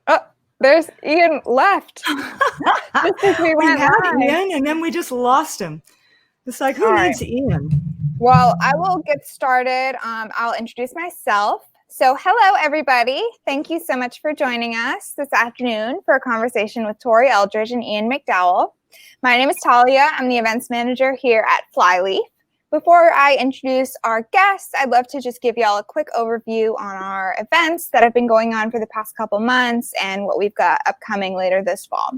Oh, there's Ian left. Just as we went had Ian, and then we just lost him. It's like, who needs Ian? Well, I will get started. I'll introduce myself. So hello, everybody. Thank you so much for joining us this afternoon for a conversation with Tori Eldridge and Ian McDowell. My name is Talia. I'm the events manager here at Flyleaf. Before I introduce our guests, I'd love to just give y'all a quick overview on our events that have been going on for the past couple months and what we've got upcoming later this fall.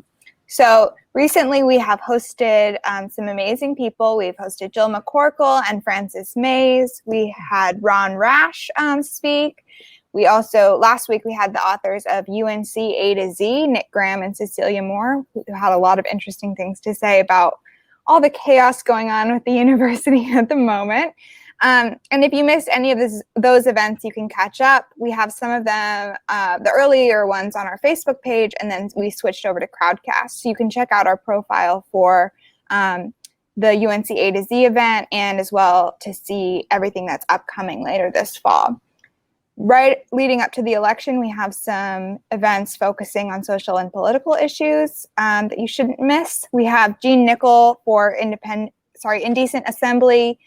So recently we have hosted some amazing people. We've hosted Jill McCorkle and Frances Mays. We had Ron Rash speak. We also, last week we had the authors of UNC A to Z, Nick Graham and Cecilia Moore, who had a lot of interesting things to say about all the chaos going on with the university at the moment. And if you missed any of those events, you can catch up. We have some of them, the earlier ones on our Facebook page, and then we switched over to Crowdcast. So you can check out our profile for the UNC A to Z event and as well to see everything that's upcoming later this fall. Right leading up to the election, we have some events focusing on social and political issues that you shouldn't miss. We have Jean Nickel for Indecent Assembly,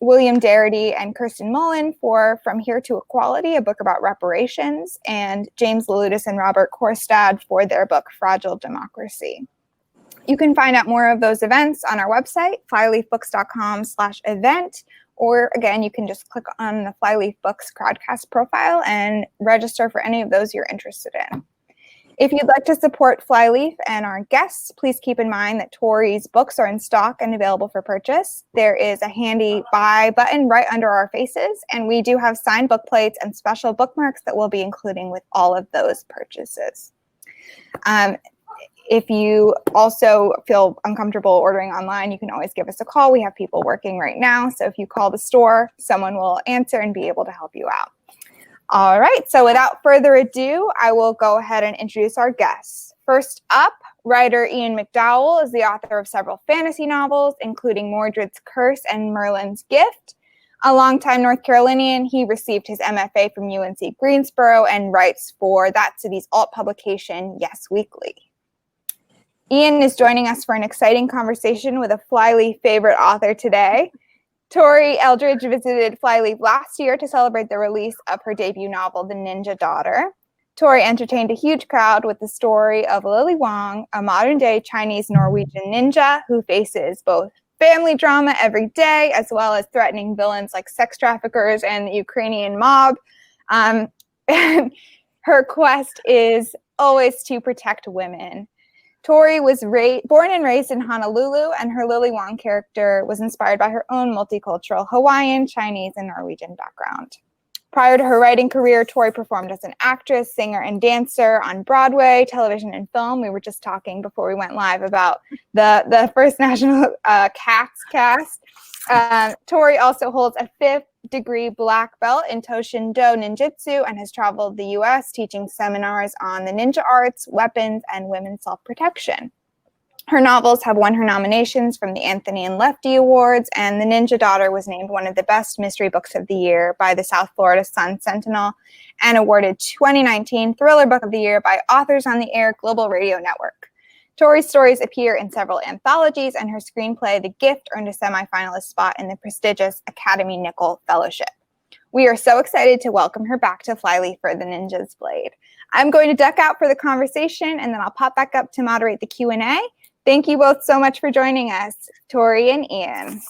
William Darity and Kirsten Mullen for From Here to Equality, a book about reparations, and James Lalutis and Robert Korstad for their book Fragile Democracy. You can find out more of those events on our website, flyleafbooks.com/event, or again, you can just click on the Flyleaf Books Crowdcast profile and register for any of those you're interested in. If you'd like to support Flyleaf and our guests, please keep in mind that Tori's books are in stock and available for purchase. There is a handy buy button right under our faces, and we do have signed book plates and special bookmarks that we'll be including with all of those purchases. If you also feel uncomfortable ordering online, you can always give us a call. We have people working right now, so if you call the store, someone will answer and be able to help you out. All right, so without further ado, I will go ahead and introduce our guests. First up, writer Ian McDowell is the author of several fantasy novels, including Mordred's Curse and Merlin's Gift. A longtime North Carolinian, he received his MFA from UNC Greensboro and writes for that city's alt publication, Yes Weekly. Ian is joining us for an exciting conversation with a Flyleaf favorite author today. Tori Eldridge visited Flyleaf last year to celebrate the release of her debut novel, The Ninja Daughter. Tori entertained a huge crowd with the story of Lily Wong, a modern-day Chinese-Norwegian ninja who faces both family drama every day as well as threatening villains like sex traffickers and the Ukrainian mob. And her quest is always to protect women. Tori was born and raised in Honolulu, and her Lily Wong character was inspired by her own multicultural Hawaiian, Chinese, and Norwegian background. Prior to her writing career, Tori performed as an actress, singer, and dancer on Broadway, television, and film. We were just talking before we went live about the first national Cats cast. Tori also holds a 5th degree black belt in Toshindo Ninjutsu and has traveled the U.S. teaching seminars on the ninja arts, weapons, and women's self-protection. Her novels have won her nominations from the Anthony and Lefty Awards, and The Ninja Daughter was named one of the best mystery books of the year by the South Florida Sun-Sentinel and awarded 2019 Thriller Book of the Year by Authors on the Air Global Radio Network. Tori's stories appear in several anthologies, and her screenplay, The Gift, earned a semifinalist spot in the prestigious Academy Nicholl Fellowship. We are so excited to welcome her back to Flyleaf for The Ninja's Blade. I'm going to duck out for the conversation, and then I'll pop back up to moderate the Q&A. Thank you both so much for joining us, Tori and Ian.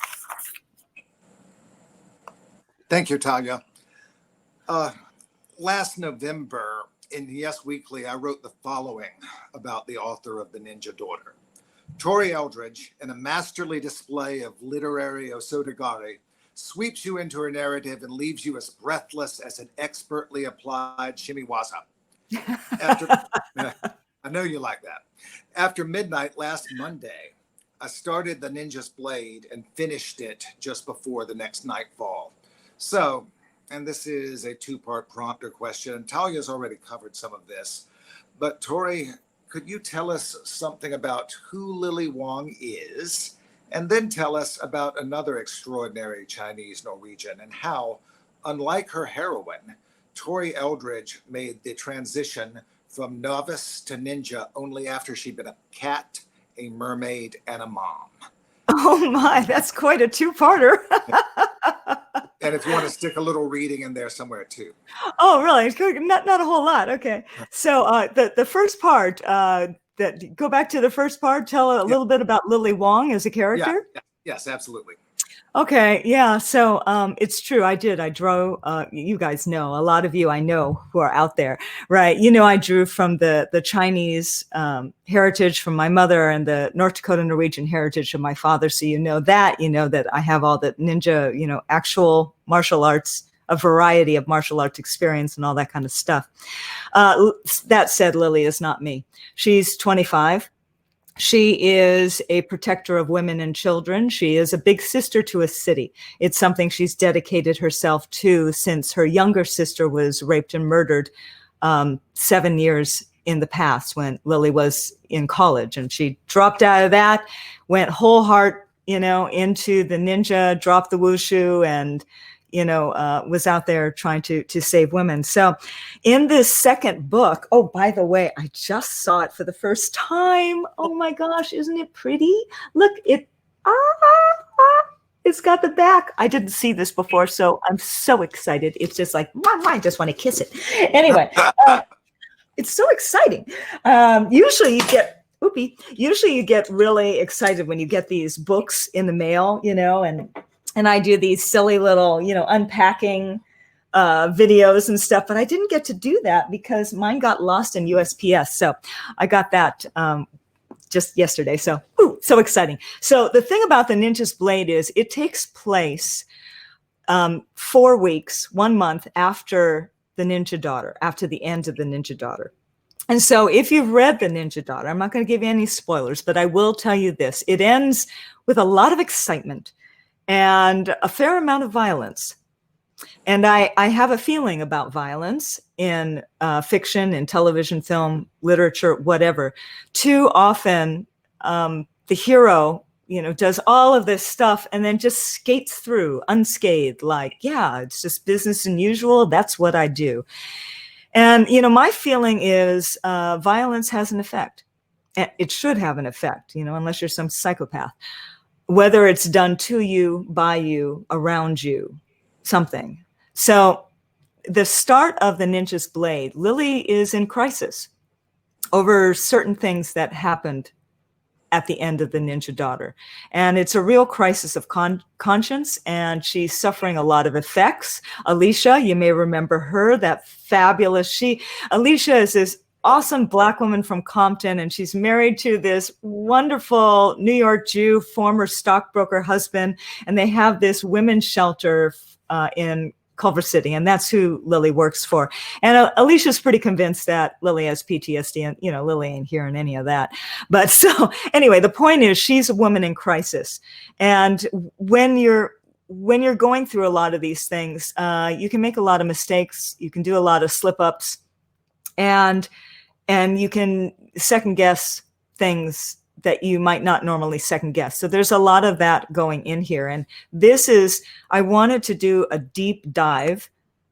Thank you, Talia. Last November, in Yes Weekly, I wrote the following about the author of The Ninja Daughter. Tori Eldridge, in a masterly display of literary osotogari, sweeps you into her narrative and leaves you as breathless as an expertly applied shimiwaza. I know you like that. After midnight last Monday, I started The Ninja's Blade and finished it just before the next nightfall. So, and this is a two-part prompter question. Talia's already covered some of this, but Tori, could you tell us something about who Lily Wong is, and then tell us about another extraordinary Chinese Norwegian and how, unlike her heroine, Tori Eldridge made the transition from novice to ninja only after she'd been a cat, a mermaid, and a mom. Oh my, that's quite a two-parter. And if you want to stick a little reading in there somewhere too. Oh, really? Not a whole lot. Okay. So the first part, that go back to the first part, tell a little bit about Lily Wong as a character. Yeah. Yes, absolutely. Okay, yeah. So it's true. I drew. You guys know, a lot of you I know who are out there, right? You know, I drew from the Chinese heritage from my mother and the North Dakota Norwegian heritage of my father. So you know that I have all the ninja, actual martial arts, a variety of martial arts experience and all that kind of stuff. That said, Lily is not me. She's 25. She is a protector of women and children. She is a big sister to a city. It's something she's dedicated herself to since her younger sister was raped and murdered 7 years in the past when Lily was in college. And she dropped out of that, went whole heart, into the ninja, dropped the wushu, and was out there trying to save women. So in this second book, oh, by the way, I just saw it for the first time. Oh my gosh, isn't it pretty? Look, it's got the back. I didn't see this before, so I'm so excited. It's just like, I just want to kiss it. Anyway, it's so exciting. Usually you get really excited when you get these books in the mail, and I do these silly little, unpacking videos and stuff, but I didn't get to do that because mine got lost in USPS. So I got that just yesterday. So, so exciting. So the thing about the Ninja's Blade is it takes place 4 weeks, 1 month after the Ninja Daughter, after the end of the Ninja Daughter. And so if you've read the Ninja Daughter, I'm not going to give you any spoilers, but I will tell you this. It ends with a lot of excitement and a fair amount of violence. And I have a feeling about violence in fiction, in television, film, literature, whatever. Too often, the hero, does all of this stuff and then just skates through unscathed, like, yeah, it's just business as usual. That's what I do. And, my feeling is violence has an effect. It should have an effect, unless you're some psychopath. Whether it's done to you, by you, around you, something. So the start of the Ninja's Blade, Lily is in crisis over certain things that happened at the end of the Ninja Daughter. And it's a real crisis of conscience, and she's suffering a lot of effects. Alicia, you may remember her, that fabulous, Alicia is this awesome Black woman from Compton, and she's married to this wonderful New York Jew, former stockbroker husband, and they have this women's shelter in Culver City, and that's who Lily works for. And Alicia's pretty convinced that Lily has PTSD, and Lily ain't hearing any of that. But so anyway, the point is she's a woman in crisis, and when you're going through a lot of these things, you can make a lot of mistakes, you can do a lot of slip-ups, and you can second guess things that you might not normally second guess. So there's a lot of that going in here. And I wanted to do a deep dive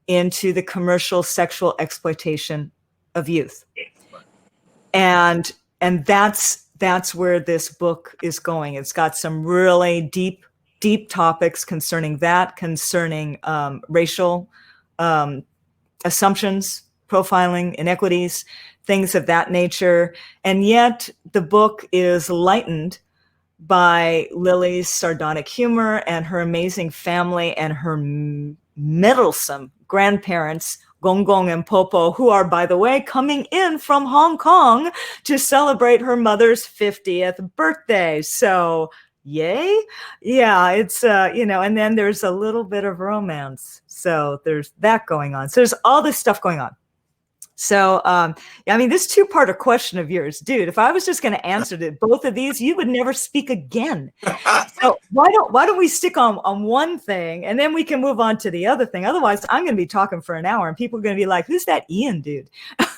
into the commercial sexual exploitation of youth. And that's where this book is going. It's got some really deep topics concerning that, concerning racial assumptions, profiling, inequities, things of that nature. And yet the book is lightened by Lily's sardonic humor and her amazing family and her meddlesome grandparents, Gong Gong and Popo, who are, by the way, coming in from Hong Kong to celebrate her mother's 50th birthday. So yay. Yeah, it's, and then there's a little bit of romance. So there's that going on. So there's all this stuff going on. So, this two-parter question of yours, dude, if I was just going to answer to both of these, you would never speak again. So why don't we stick on one thing and then we can move on to the other thing? Otherwise, I'm going to be talking for an hour and people are going to be like, who's that Ian dude? Well,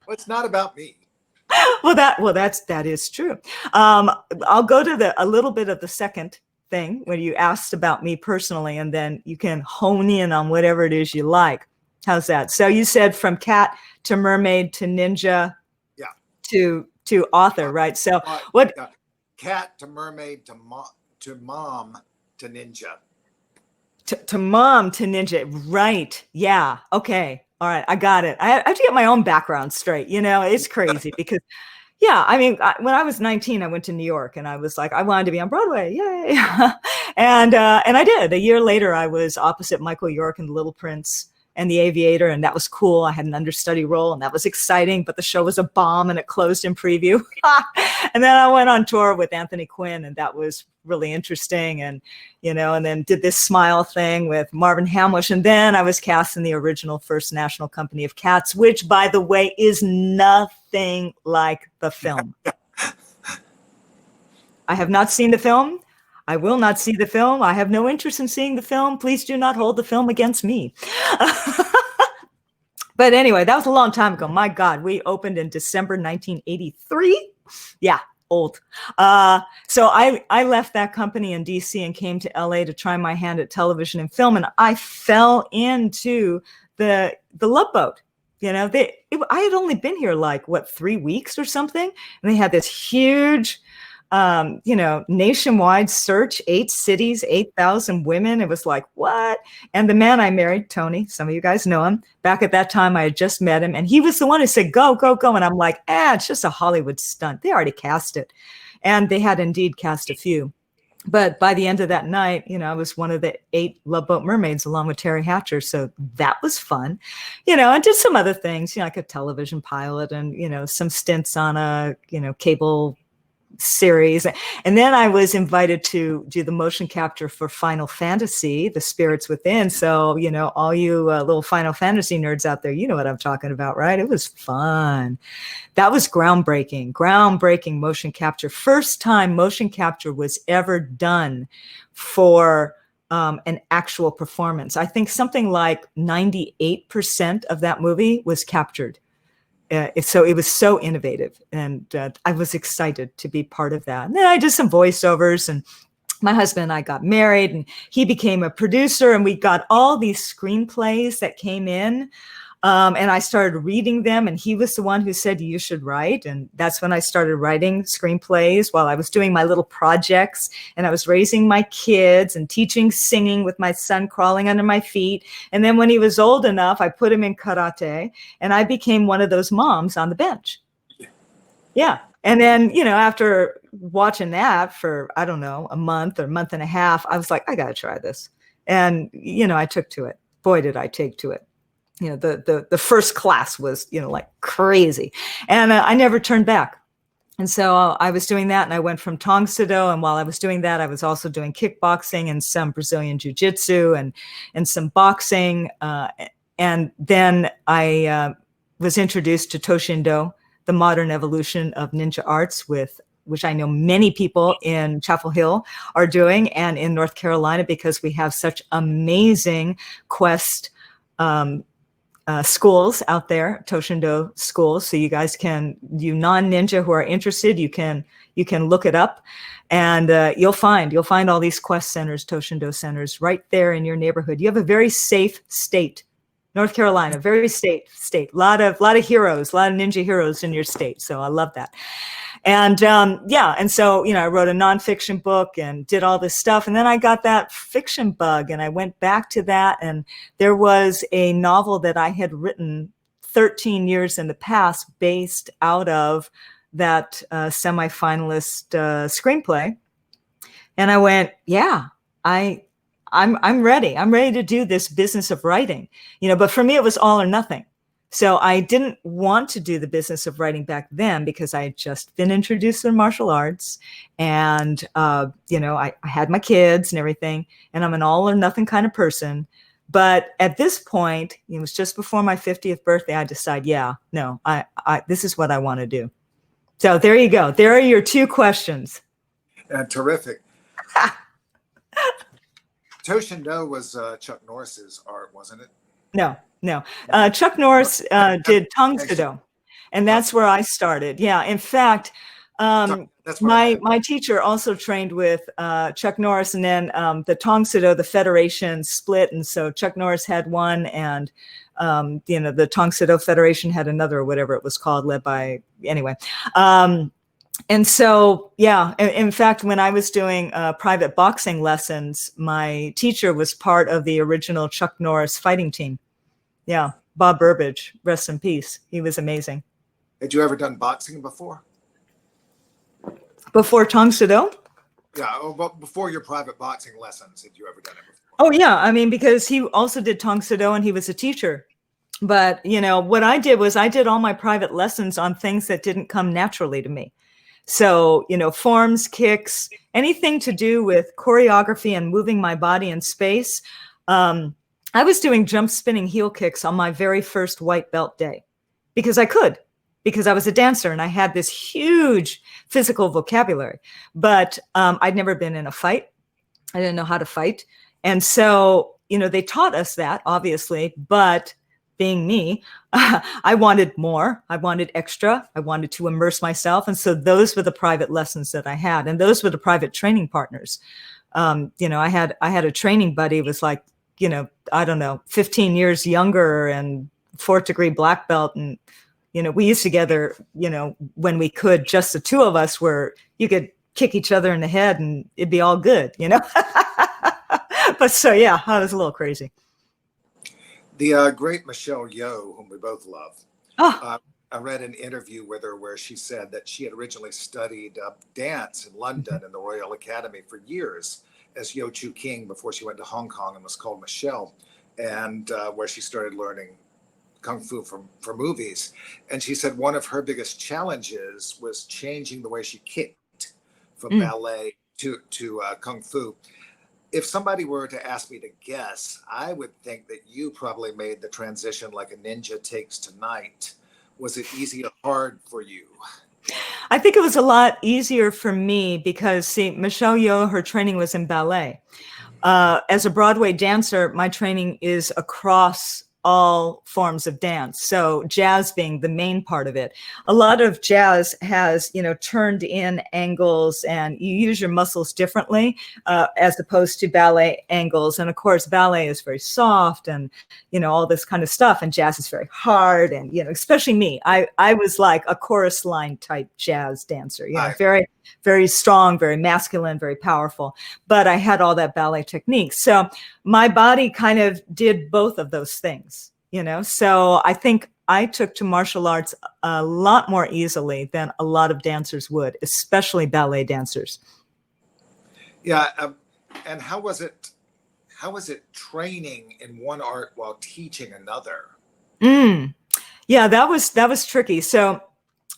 it's not about me. That is true. I'll go to a little bit of the second thing when you asked about me personally, and then you can hone in on whatever it is you like. How's that? So you said from cat to mermaid to ninja, Yeah. to author, right? So what? Cat to mermaid to mom to ninja. To mom to ninja, right? Yeah. Okay. All right. I got it. I have to get my own background straight. It's crazy because, yeah. I mean, when I was 19, I went to New York and I was like, I wanted to be on Broadway. Yay! and I did. A year later, I was opposite Michael York in The Little Prince and The Aviator, and that was cool. I had an understudy role, and that was exciting. But the show was a bomb, and it closed in preview. And then I went on tour with Anthony Quinn, and that was really interesting. And and then did this Smile thing with Marvin Hamlish, and then I was cast in the original First National Company of Cats, which, by the way, is nothing like the film. I have not seen the film. I will not see the film. I have no interest in seeing the film. Please do not hold the film against me. But anyway, that was a long time ago. My God, we opened in December 1983. Yeah, old. So I left that company in DC and came to LA to try my hand at television and film. And I fell into the Love Boat. I had only been here 3 weeks or something. And they had this huge nationwide search, 8 cities, 8,000 women. It was like, what? And the man I married, Tony, some of you guys know him. Back at that time, I had just met him. And he was the one who said, go, go, go. And I'm like, it's just a Hollywood stunt. They already cast it. And they had indeed cast a few. But by the end of that night, I was one of the 8 Love Boat mermaids along with Terry Hatcher. So that was fun, and did some other things, like a television pilot and, some stints on a, cable series. And then I was invited to do the motion capture for Final Fantasy, The Spirits Within. So, all you little Final Fantasy nerds out there, you know what I'm talking about, right? It was fun. That was groundbreaking motion capture. First time motion capture was ever done for an actual performance. I think something like 98% of that movie was captured. So it was so innovative, and I was excited to be part of that. And then I did some voiceovers, and my husband and I got married, and he became a producer, and we got all these screenplays that came in. And I started reading them, and he was the one who said, you should write. And that's when I started writing screenplays while I was doing my little projects, and I was raising my kids and teaching singing with my son crawling under my feet. And then when he was old enough, I put him in karate, and I became one of those moms on the bench. Yeah. And then, after watching that for, I don't know, a month or month and a half, I was like, I got to try this. And, I took to it. Boy, did I take to it. The first class was, like crazy. And I never turned back. And so I was doing that, and I went from Tong Soo-do. And while I was doing that, I was also doing kickboxing and some Brazilian jiu-jitsu and some boxing. And then I was introduced to Toshindo, the modern evolution of ninja arts, which I know many people in Chapel Hill are doing, and in North Carolina, because we have such amazing quest schools out there, Toshindo schools. So you guys you non-ninja who are interested, you can look it up, and you'll find all these quest centers, Toshindo centers right there in your neighborhood. You have a very safe state, North Carolina, very state. A lot of heroes, a lot of ninja heroes in your state. So I love that. And and so, I wrote a nonfiction book and did all this stuff. And then I got that fiction bug, and I went back to that. And there was a novel that I had written 13 years in the past based out of that semifinalist screenplay. And I went, I'm ready. I'm ready to do this business of writing, but for me, it was all or nothing. So I didn't want to do the business of writing back then because I had just been introduced to martial arts, and, I had my kids and everything, and I'm an all or nothing kind of person. But at this point, it was just before my 50th birthday, I decided, this is what I want to do. So there you go. There are your 2 questions. Terrific. Toshindo was Chuck Norris's art, wasn't it? No. Chuck Norris did Tong Soo-do, and that's where I started. Yeah. In fact, That's what I meant. My teacher also trained with Chuck Norris, and then the Tong Soo Do, the Federation split, and so Chuck Norris had one, and the Tong Soo Do Federation had another, or whatever it was called, led by anyway. And so, yeah, in fact, when I was doing private boxing lessons, my teacher was part of the original Chuck Norris fighting team. Yeah, Bob Burbage, rest in peace. He was amazing. Had you ever done boxing before? Before Tong Soo Do? Yeah, but before your private boxing lessons, had you ever done it before? Oh, yeah. I mean, because he also did Tong Soo Do and he was a teacher. But, what I did was I did all my private lessons on things that didn't come naturally to me. So, forms, kicks, anything to do with choreography and moving my body in space. I was doing jump spinning heel kicks on my very first white belt day because I could, because I was a dancer and I had this huge physical vocabulary, but I'd never been in a fight. I didn't know how to fight. And so, they taught us that, obviously, but being me, I wanted more. I wanted extra. I wanted to immerse myself. And so those were the private lessons that I had. And those were the private training partners. I had a training buddy who was like, I don't know, 15 years younger and 4th degree black belt. And, we used together, when we could, just the two of us, where you could kick each other in the head and it'd be all good, But so, yeah, I was a little crazy. The great Michelle Yeoh, whom we both love, I read an interview with her where she said that she had originally studied dance in London in the Royal Academy for years as Yeoh Chu King before she went to Hong Kong and was called Michelle, and where she started learning Kung Fu for movies. And she said one of her biggest challenges was changing the way she kicked from ballet to Kung Fu. If somebody were to ask me to guess, I would think that you probably made the transition like a ninja takes tonight. Was it easy or hard for you? I think it was a lot easier for me because, see, Michelle Yeoh, her training was in ballet. As a Broadway dancer, my training is across all forms of dance. So jazz being the main part of it. A lot of jazz has, turned in angles, and you use your muscles differently as opposed to ballet angles. And of course, ballet is very soft and, all this kind of stuff. And jazz is very hard. And, especially me, I was like a chorus line type jazz dancer, very, very strong, very masculine, very powerful. But I had all that ballet technique. So my body kind of did both of those things, So I think I took to martial arts a lot more easily than a lot of dancers would, especially ballet dancers. Yeah. And how was it training in one art while teaching another? Yeah, that was tricky. So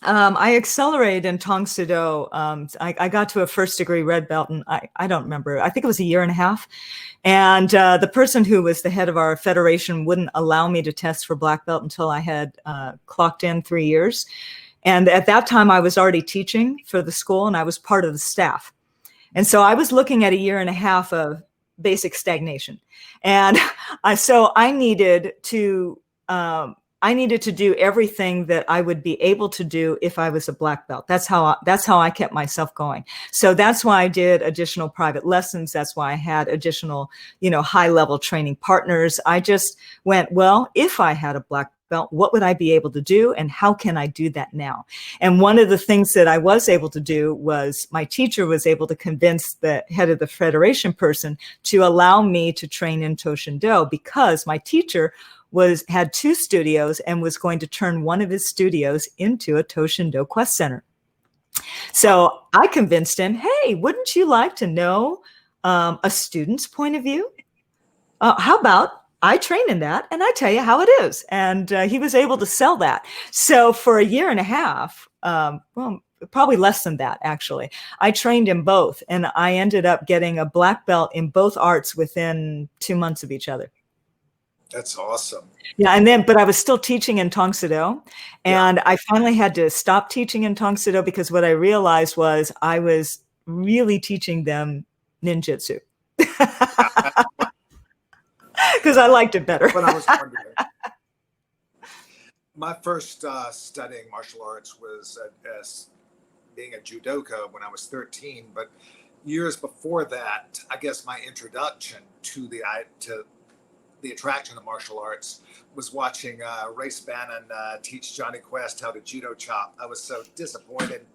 I accelerated in Tong Soo Do. I got to a 1st degree red belt, and I don't remember. I think it was a year and a half. And the person who was the head of our federation wouldn't allow me to test for black belt until I had clocked in 3 years. And at that time, I was already teaching for the school, and I was part of the staff. And so I was looking at a year and a half of basic stagnation. And so I needed to do everything that I would be able to do if I was a black belt. That's how I kept myself going. So that's why I did additional private lessons. That's why I had additional, high level training partners. I just went, well, if I had a black belt, what would I be able to do? And how can I do that now? And one of the things that I was able to do was my teacher was able to convince the head of the federation person to allow me to train in Toshindo, because my teacher had 2 studios and was going to turn one of his studios into a Toshindo Quest Center. So I convinced him, hey, wouldn't you like to know a student's point of view? How about I train in that and I tell you how it is? And he was able to sell that. So for a year and a half, probably less than that, actually, I trained in both. And I ended up getting a black belt in both arts within 2 months of each other. That's awesome. Yeah, but I was still teaching in Tong Soo Do, and I finally had to stop teaching in Tong Soo Do because what I realized was I was really teaching them ninjutsu because I liked it better. But I was wondering. My first studying martial arts was being a judoka when I was 13, but years before that, I guess my introduction to the attraction of martial arts was watching Race Bannon teach Johnny Quest how to judo chop. I was so disappointed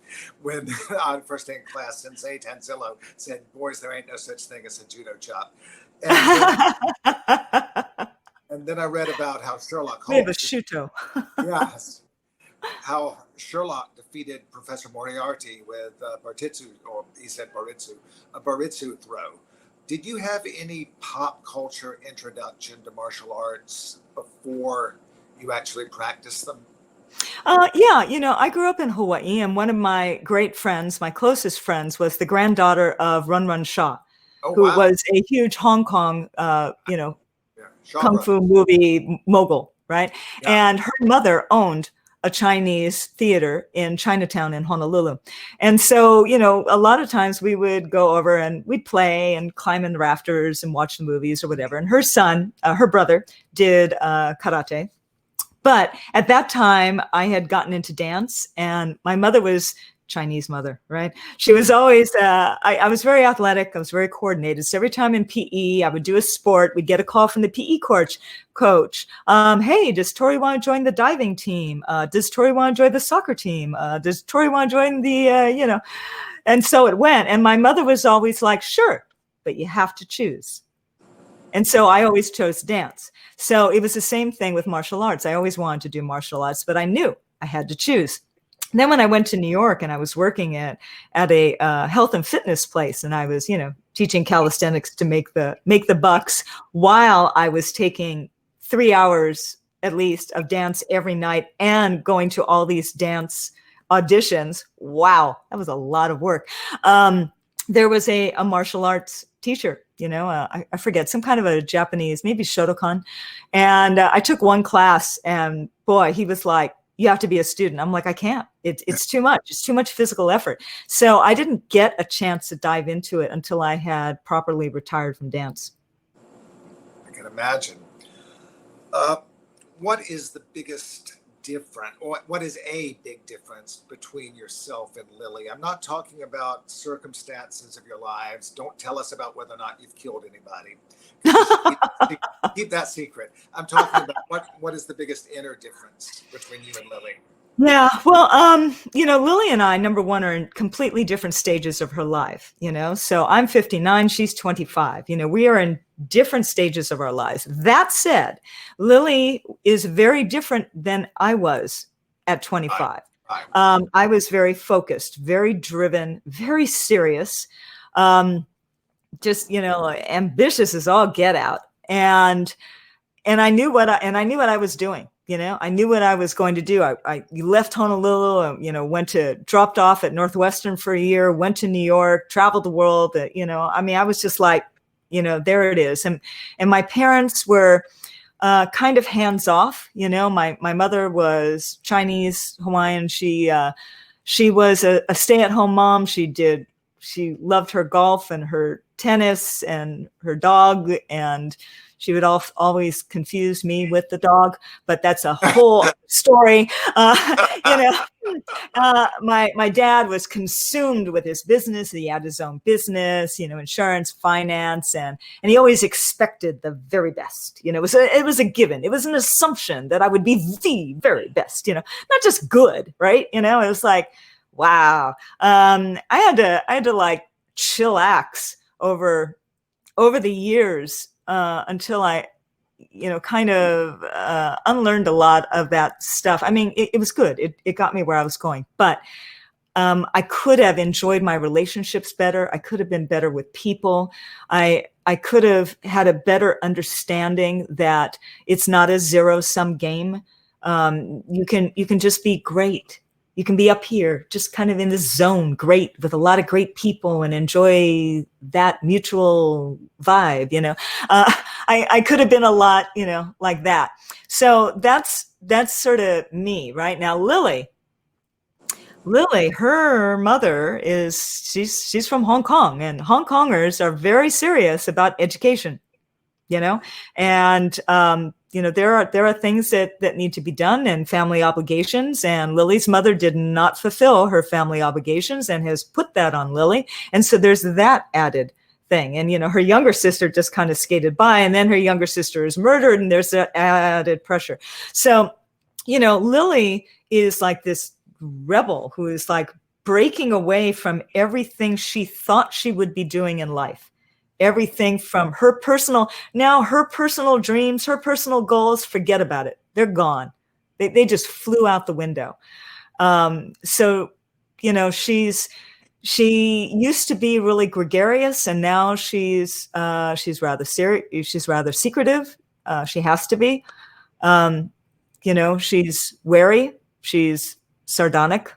when on first day in class, Sensei Tanzillo said, "Boys, there ain't no such thing as a judo chop." And then I read about how Sherlock We have a Holmes, shuto. yes, how Sherlock defeated Professor Moriarty with Baritsu, or he said Baritsu, a Baritsu throw. Did you have any pop culture introduction to martial arts before you actually practiced them? Yeah, I grew up in Hawaii, and one of my great friends, my closest friends, was the granddaughter of Run Run Shaw, Oh, who wow. was a huge Hong Kong, Yeah. kung Genre. fu movie mogul, right? Yeah. And her mother owned a Chinese theater in Chinatown in Honolulu. And so, a lot of times we would go over and we'd play and climb in the rafters and watch the movies or whatever. And her son, her brother, did karate. But at that time, I had gotten into dance, and my mother was Chinese mother, right? She was always, I was very athletic. I was very coordinated. So every time in PE, I would do a sport. We'd get a call from the PE coach. Hey, does Tori want to join the diving team? Does Tori want to join the soccer team? Does Tori want to join the, And so it went. And my mother was always like, sure, but you have to choose. And so I always chose dance. So it was the same thing with martial arts. I always wanted to do martial arts, but I knew I had to choose. And then when I went to New York and I was working at a health and fitness place, and I was, teaching calisthenics to make the bucks while I was taking 3 hours at least of dance every night and going to all these dance auditions. Wow, that was a lot of work. There was a martial arts teacher, I forget, some kind of a Japanese, maybe Shotokan. And I took one class, and boy, he was like, you have to be a student. I'm like, I can't. It's too much. It's too much physical effort. So I didn't get a chance to dive into it until I had properly retired from dance. I can imagine. What is the biggest difference, or what is a big difference between yourself and Lily? I'm not talking about circumstances of your lives. Don't tell us about whether or not you've killed anybody. Keep that secret. I'm talking about what is the biggest inner difference between you and Lily? Yeah, well, Lily and I, number one, are in completely different stages of her life, so I'm 59, she's 25, we are in different stages of our lives. That said, Lily is very different than I was at 25. I was very focused, very driven, very serious, just, ambitious as all get out. And I knew what I was doing. I knew what I was going to do. I left Honolulu, dropped off at Northwestern for a year, went to New York, traveled the world. I was just like, there it is. And my parents were kind of hands off. My mother was Chinese Hawaiian. She was a stay-at-home mom. She loved her golf and her tennis and her dog, and she would always confuse me with the dog, but that's a whole story. My dad was consumed with his business. He had his own business, insurance, finance, and he always expected the very best. It was a given. It was an assumption that I would be the very best. Not just good, right? It was like, wow. I had to like chillax over the years. Until I, kind of unlearned a lot of that stuff. I mean, it was good. It got me where I was going. But I could have enjoyed my relationships better. I could have been better with people. I could have had a better understanding that it's not a zero-sum game. You can just be great. You can be up here, just kind of in the zone, great, with a lot of great people, and enjoy that mutual vibe. I could have been a lot, like that. So that's sort of me right now. Lily, her mother she's from Hong Kong, and Hong Kongers are very serious about education. you know, and, you know, there are things that need to be done and family obligations. And Lily's mother did not fulfill her family obligations and has put that on Lily. And so there's that added thing. And, you know, her younger sister just kind of skated by, and then her younger sister is murdered, and there's that added pressure. So, you know, Lily is like this rebel who is like breaking away from everything she thought she would be doing in life. Everything from her personal dreams, her personal goals, forget about it. They're gone. They just flew out the window. So, you know, she used to be really gregarious, and now she's rather serious. She's rather secretive. She has to be. You know, she's wary. She's sardonic,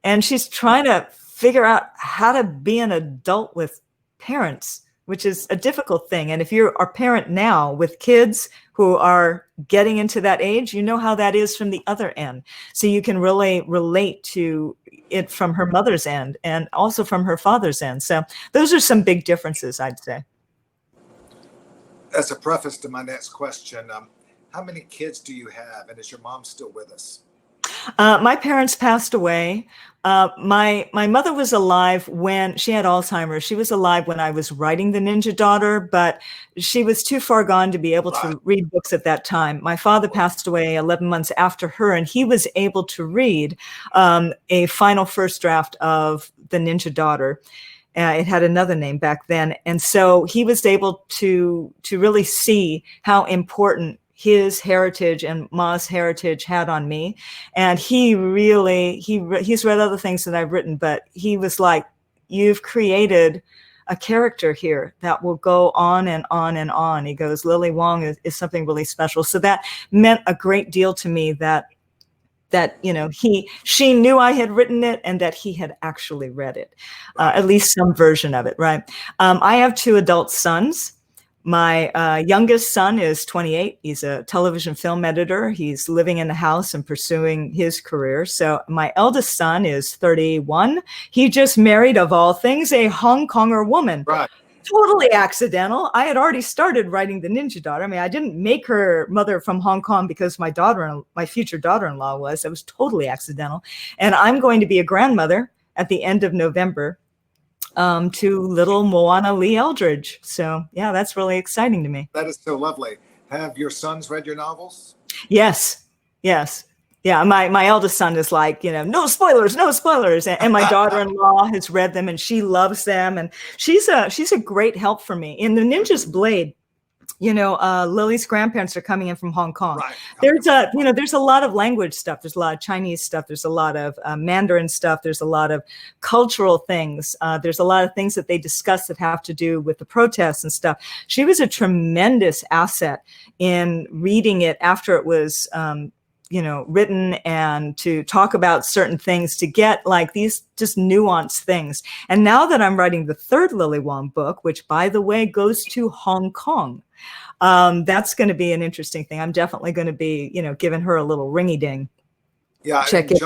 and she's trying to figure out how to be an adult with parents, which is a difficult thing. And if you're a parent now with kids who are getting into that age, you know how that is from the other end. So you can really relate to it from her mother's end and also from her father's end. So those are some big differences, I'd say. As a preface to my next question, how many kids do you have, and is your mom still with us? My parents passed away. My mother was alive when she had Alzheimer's. She was alive when I was writing The Ninja Daughter, but she was too far gone to be able to read books at that time. My father passed away 11 months after her, and he was able to read a final first draft of The Ninja Daughter. It had another name back then. And so he was able to really see how important his heritage and Ma's heritage had on me. And he's read other things that I've written, but he was like, you've created a character here that will go on and on and on. He goes, Lily Wong is something really special. So that meant a great deal to me that, you know, she knew I had written it and that he had actually read it, at least some version of it. Right. I have 2 adult sons. My youngest son is 28. He's a television film editor. He's living in the house and pursuing his career. So my eldest son is 31. He just married, of all things, a Hong Konger woman. Right. Totally accidental. I had already started writing The Ninja Daughter. I mean, I didn't make her mother from Hong Kong because my future daughter-in-law was. It was totally accidental. And I'm going to be a grandmother at the end of November to little Moana Lee Eldridge. So yeah, that's really exciting to me. That is so lovely. Have your sons read your novels? Yes. Yeah, my eldest son is like, you know, no spoilers. And my daughter-in-law has read them and she loves them. And she's a great help for me. In The Ninja's Blade, you know, Lily's grandparents are coming in from Hong Kong. Right. There's a lot of language stuff. There's a lot of Chinese stuff. There's a lot of Mandarin stuff. There's a lot of cultural things. There's a lot of things that they discuss that have to do with the protests and stuff. She was a tremendous asset in reading it after it was, you know, written, and to talk about certain things, to get like these just nuanced things. And now that I'm writing the 3rd Lily Wong book, which by the way goes to Hong Kong, that's going to be an interesting thing. I'm definitely going to be, you know, giving her a little ringy ding. Yeah. Check it.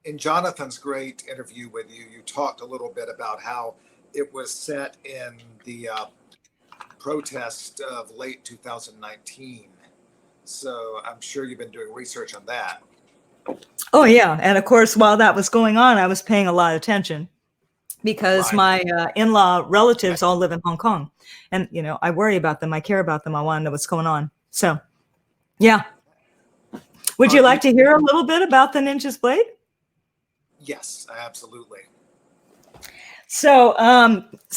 In Jonathan's great interview with you, you talked a little bit about how it was set in the protest of late 2019. So I'm sure you've been doing research on that. Oh, yeah. And of course, while that was going on, I was paying a lot of attention because my in-law relatives all live in Hong Kong. And, you know, I worry about them. I care about them. I want to know what's going on. So, yeah. Would you like to hear a little bit about The Ninja's Blade? Yes, absolutely. So,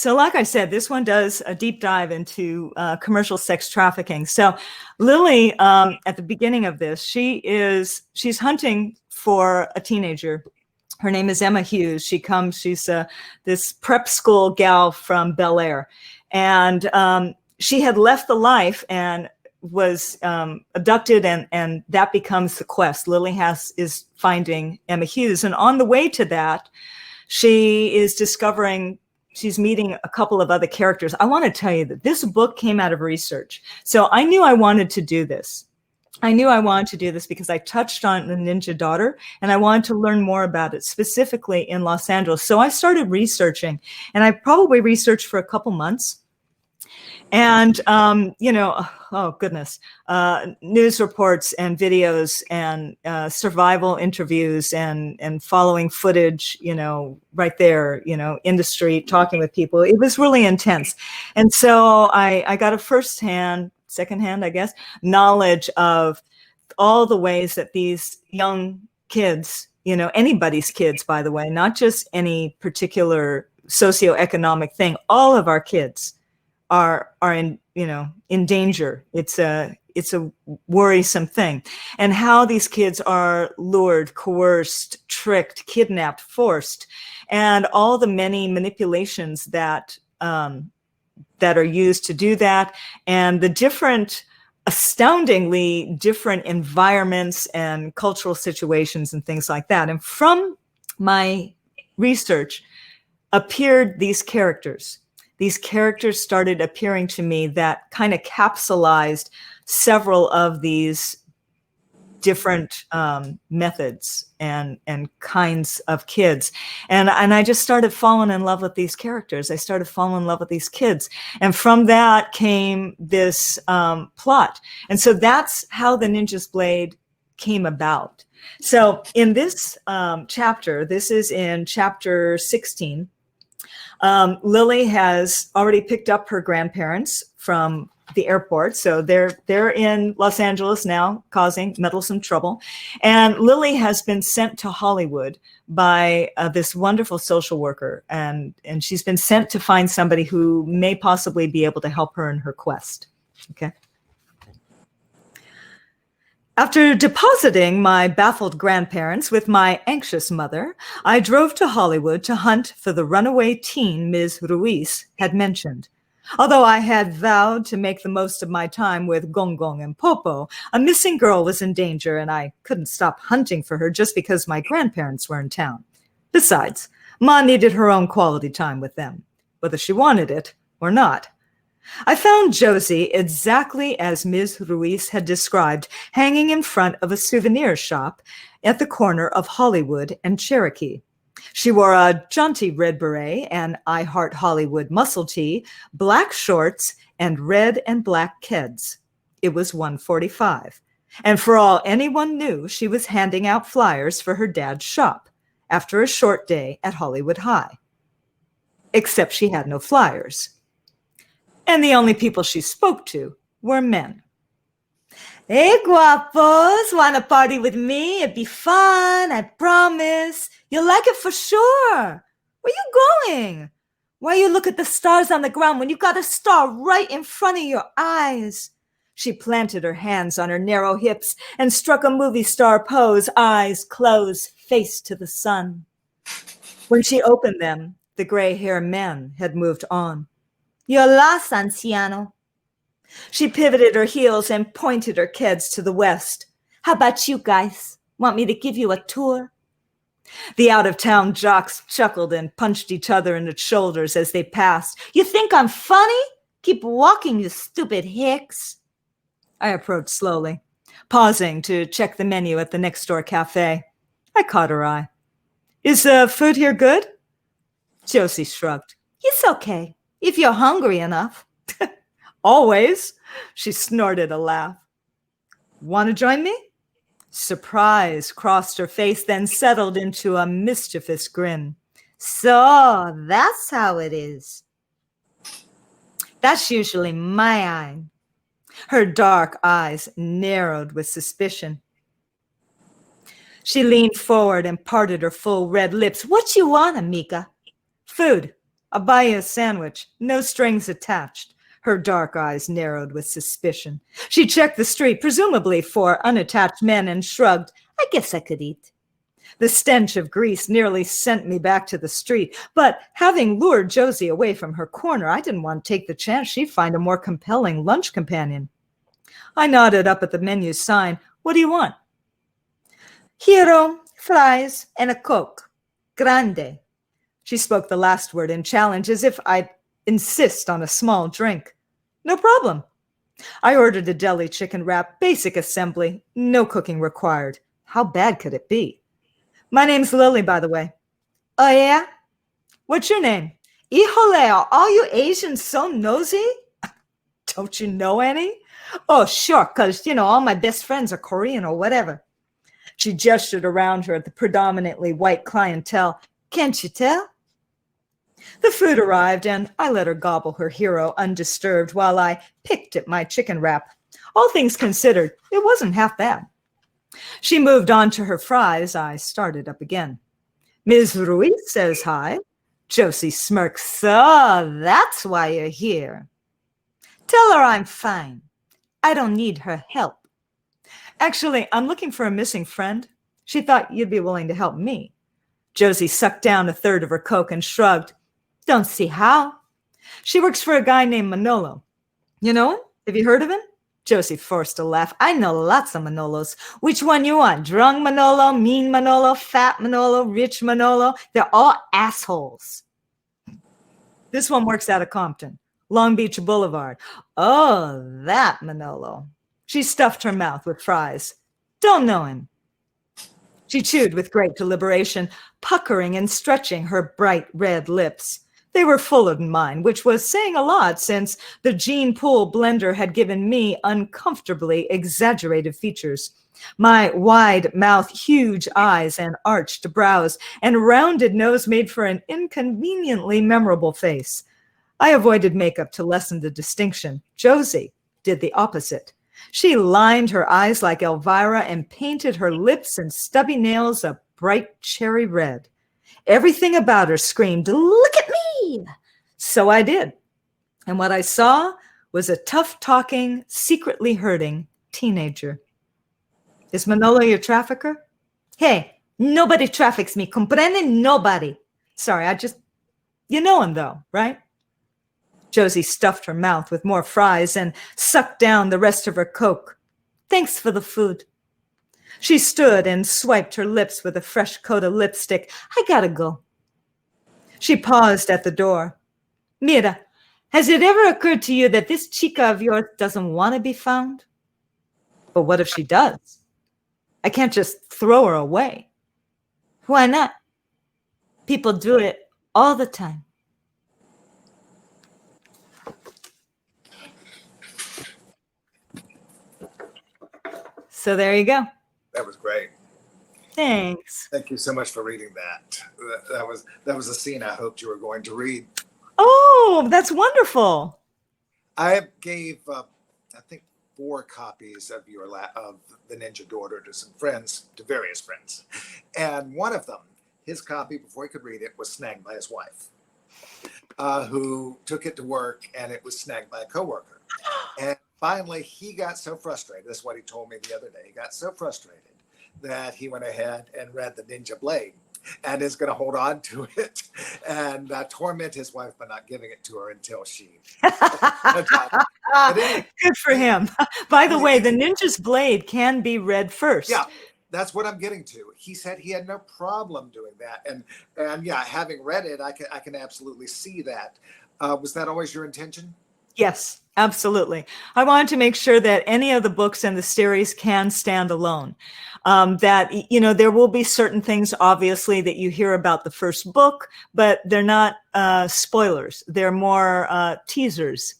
like I said, this one does a deep dive into commercial sex trafficking. So Lily, at the beginning of this, she's hunting for a teenager. Her name is Emma Hughes. She's this prep school gal from Bel Air. And she had left the life and was abducted, and that becomes the quest. Lily is finding Emma Hughes. And on the way to that, she is discovering, she's meeting a couple of other characters. I want to tell you that this book came out of research. So I knew I wanted to do this. Because I touched on The Ninja Daughter and I wanted to learn more about it, specifically in Los Angeles. So I started researching, and I probably researched for a couple months. And, oh goodness, news reports and videos and survival interviews and following footage, right there, in the street, talking with people. It was really intense. And so I got a secondhand, I guess, knowledge of all the ways that these young kids, anybody's kids, by the way, not just any particular socioeconomic thing, all of our kids are in danger. It's a worrisome thing, and how these kids are lured, coerced, tricked, kidnapped, forced, and all the many manipulations that are used to do that, and the astoundingly different environments and cultural situations and things like that. And from my research appeared these characters. These characters started appearing to me that kind of capsulized several of these different methods and kinds of kids. And I just started falling in love with these characters. I started falling in love with these kids. And from that came this plot. And so that's how the Ninja's Blade came about. So in this chapter, this is in chapter 16, Lily has already picked up her grandparents from the airport. So they're in Los Angeles now, causing meddlesome trouble. And Lily has been sent to Hollywood by this wonderful social worker. And she's been sent to find somebody who may possibly be able to help her in her quest. Okay. After depositing my baffled grandparents with my anxious mother, I drove to Hollywood to hunt for the runaway teen Ms. Ruiz had mentioned. Although I had vowed to make the most of my time with Gong Gong and Popo, a missing girl was in danger, and I couldn't stop hunting for her just because my grandparents were in town. Besides, Ma needed her own quality time with them, whether she wanted it or not. I found Josie exactly as Ms. Ruiz had described, hanging in front of a souvenir shop at the corner of Hollywood and Cherokee. She wore a jaunty red beret, an I Heart Hollywood muscle tee, black shorts, and red and black Keds. It was 1:45, and for all anyone knew, she was handing out flyers for her dad's shop after a short day at Hollywood High. Except she had no flyers. And the only people she spoke to were men. Hey, guapos, want to party with me? It'd be fun, I promise. You'll like it for sure. Where you going? Why you look at the stars on the ground when you got a star right in front of your eyes? She planted her hands on her narrow hips and struck a movie star pose, eyes closed, face to the sun. When she opened them, the gray-haired men had moved on. You're lost, anciano. She pivoted her heels and pointed her Keds to the west. How about you guys? Want me to give you a tour? The out-of-town jocks chuckled and punched each other in the shoulders as they passed. You think I'm funny? Keep walking, you stupid hicks. I approached slowly, pausing to check the menu at the next-door cafe. I caught her eye. Is the food here good? Josie shrugged. It's okay. If you're hungry enough. Always. She snorted a laugh. Want to join me? Surprise crossed her face, then settled into a mischievous grin. So that's how it is. That's usually my eye. Her dark eyes narrowed with suspicion. She leaned forward and parted her full red lips. What you want, amiga? Food. I'll buy you a sandwich. No strings attached. Her dark eyes narrowed with suspicion. She checked the street, presumably for unattached men, and shrugged. I guess I could eat. The stench of grease nearly sent me back to the street, but having lured Josie away from her corner, I didn't want to take the chance she'd find a more compelling lunch companion. I nodded up at the menu sign. What do you want? Hero, fries, and a Coke. Grande. She spoke the last word in challenge, as if I'd insist on a small drink. No problem. I ordered a deli chicken wrap, basic assembly, no cooking required. How bad could it be? My name's Lily, by the way. Oh, yeah? What's your name? Híjole, are all you Asians so nosy? Don't you know any? Oh, sure, because, all my best friends are Korean or whatever. She gestured around her at the predominantly white clientele. Can't you tell? The food arrived, and I let her gobble her hero undisturbed while I picked at my chicken wrap. All things considered, it wasn't half bad. She moved on to her fries. I started up again. Ms. Ruiz says hi. Josie smirks. So that's why you're here. Tell her I'm fine. I don't need her help. Actually, I'm looking for a missing friend. She thought you'd be willing to help me. Josie sucked down a third of her Coke and shrugged. Don't see how. She works for a guy named Manolo. You know him? Have you heard of him? Josie forced a laugh. I know lots of Manolos. Which one you want? Drunk Manolo, mean Manolo, fat Manolo, rich Manolo? They're all assholes. This one works out of Compton, Long Beach Boulevard. Oh, that Manolo. She stuffed her mouth with fries. Don't know him. She chewed with great deliberation, puckering and stretching her bright red lips. They were fuller than mine, which was saying a lot since the gene pool blender had given me uncomfortably exaggerated features. My wide mouth, huge eyes, and arched brows, and rounded nose made for an inconveniently memorable face. I avoided makeup to lessen the distinction. Josie did the opposite. She lined her eyes like Elvira and painted her lips and stubby nails a bright cherry red. Everything about her screamed, look at me! So I did. And what I saw was a tough-talking, secretly hurting teenager. Is Manolo your trafficker? Hey, nobody traffics me. Comprende? Nobody. Sorry, you know him though, right? Josie stuffed her mouth with more fries and sucked down the rest of her Coke. Thanks for the food. She stood and swiped her lips with a fresh coat of lipstick. I gotta go. She paused at the door. Mira, has it ever occurred to you that this chica of yours doesn't want to be found? But what if she does? I can't just throw her away. Why not? People do it all the time. So there you go. That was great. Thanks. Thank you so much for reading that. That was a scene I hoped you were going to read. Oh, that's wonderful. I gave, I think, 4 copies of of The Ninja Daughter to some friends, to various friends. And one of them, his copy, before he could read it, was snagged by his wife, who took it to work, and it was snagged by a coworker. And finally, he got so frustrated. This is what he told me the other day. He got so frustrated that he went ahead and read The Ninja Blade and is going to hold on to it and torment his wife by not giving it to her until she. Good for him. By the way, The Ninja's Blade can be read first. Yeah, that's what I'm getting to. He said he had no problem doing that. And yeah, having read it, I can absolutely see that. Was that always your intention? Yes, absolutely. I wanted to make sure that any of the books in the series can stand alone. That, there will be certain things, obviously, that you hear about the first book, but they're not spoilers. They're more teasers.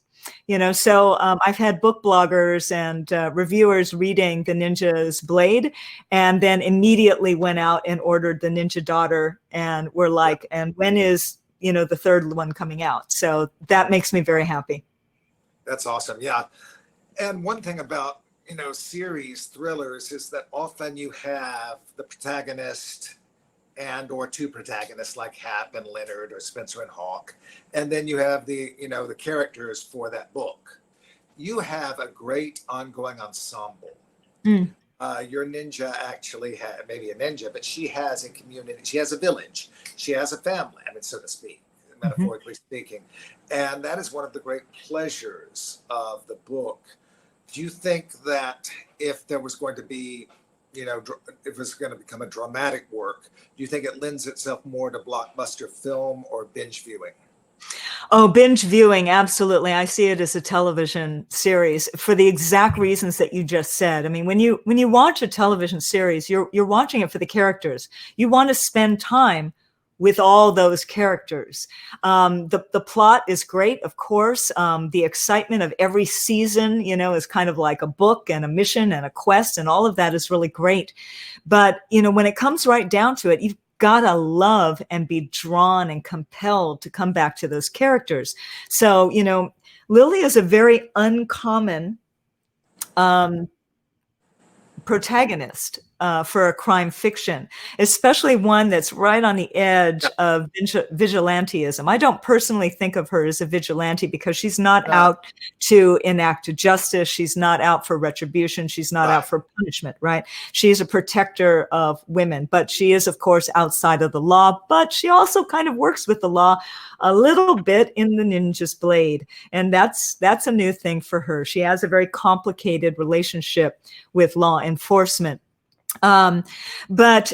So I've had book bloggers and reviewers reading The Ninja's Blade and then immediately went out and ordered The Ninja Daughter and were like, and when is, the third one coming out? So that makes me very happy. That's awesome. Yeah. And one thing about, series thrillers is that often you have the protagonist and or 2 protagonists like Hap and Leonard or Spencer and Hawk. And then you have the characters for that book. You have a great ongoing ensemble. Mm. Your ninja actually had maybe a ninja, but she has a community. She has a village. She has a family, so to speak, metaphorically speaking. And that is one of the great pleasures of the book. Do you think that if there was going to be, if it was going to become a dramatic work, do you think it lends itself more to blockbuster film or binge viewing? Oh, binge viewing, absolutely. I see it as a television series for the exact reasons that you just said. I mean, when you watch a television series, you're watching it for the characters. You want to spend time with all those characters. The plot is great, of course. The excitement of every season, is kind of like a book and a mission and a quest, and all of that is really great. But, when it comes right down to it, you've gotta love and be drawn and compelled to come back to those characters. So, Lily is a very uncommon protagonist for a crime fiction, especially one that's right on the edge of vigilantism. I don't personally think of her as a vigilante because she's not out to enact justice. She's not out for retribution. She's not out for punishment, right? She's a protector of women, but she is, of course, outside of the law, but she also kind of works with the law a little bit in The Ninja's Blade. And that's a new thing for her. She has a very complicated relationship with law enforcement. But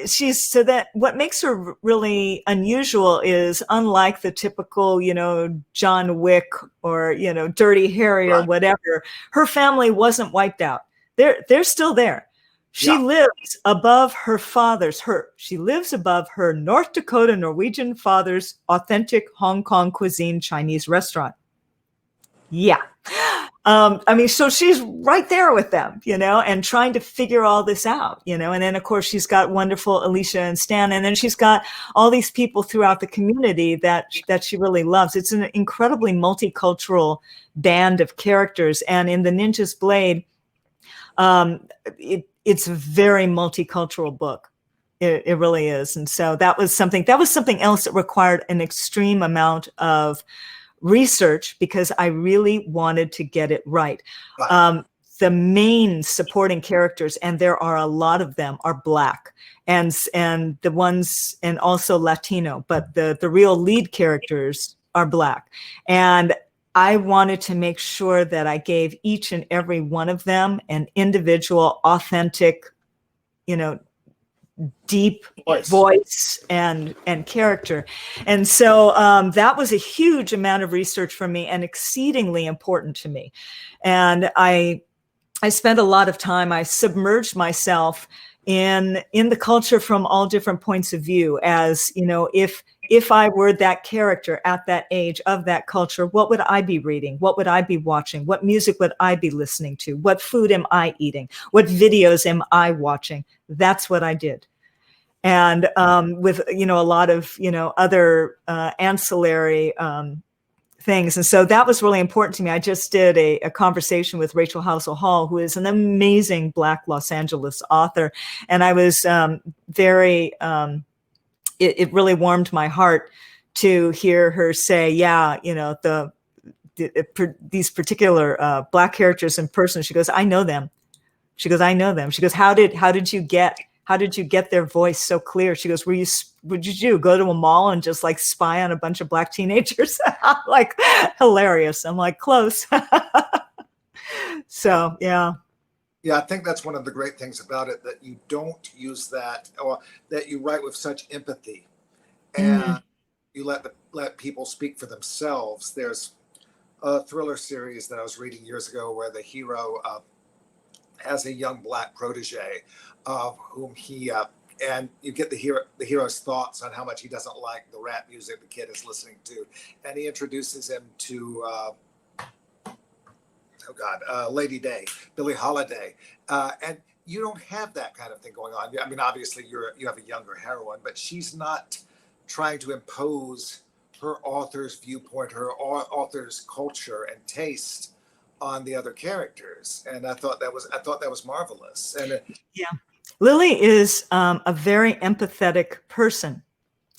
so that what makes her really unusual is, unlike the typical, John Wick or, Dirty Harry or whatever, her family wasn't wiped out. They're still there. She lives above her she lives above her North Dakota Norwegian father's authentic Hong Kong cuisine Chinese restaurant. Yeah. So she's right there with them, and trying to figure all this out, and then of course she's got wonderful Alicia and Stan, and then she's got all these people throughout the community that she really loves. It's an incredibly multicultural band of characters, and in The Ninja's Blade, it's a very multicultural book. It really is, and so that was something else that required an extreme amount of research, because I really wanted to get it right. The main supporting characters, and there are a lot of them, are Black, and the ones, and also Latino, but the real lead characters are Black. And I wanted to make sure that I gave each and every one of them an individual, authentic, deep voice and character. And so that was a huge amount of research for me and exceedingly important to me. And I spent a lot of time, I submerged myself in the culture from all different points of view. As, if I were that character at that age of that culture, what would I be reading? What would I be watching? What music would I be listening to? What food am I eating? What videos am I watching? That's what I did. And with, a lot of, other ancillary things. And so that was really important to me. I just did a conversation with Rachel Housel Hall, who is an amazing Black Los Angeles author. And I was very, it really warmed my heart to hear her say, these particular Black characters in person. She goes, I know them. She goes, how did you get their voice so clear? She goes, what did you do? Go to a mall and just like spy on a bunch of Black teenagers? I'm like, hilarious. I'm like, close. So, yeah. Yeah, I think that's one of the great things about it, that you don't use that, or that you write with such empathy, and you let people speak for themselves. There's a thriller series that I was reading years ago where the hero has a young Black protege whom he and you get the hero's thoughts on how much he doesn't like the rap music the kid is listening to, and he introduces him to Lady Day, Billie Holiday, and you don't have that kind of thing going on. I mean, obviously you have a younger heroine, but she's not trying to impose her author's viewpoint, her author's culture and taste on the other characters, and I thought that was marvelous. And Lily is a very empathetic person.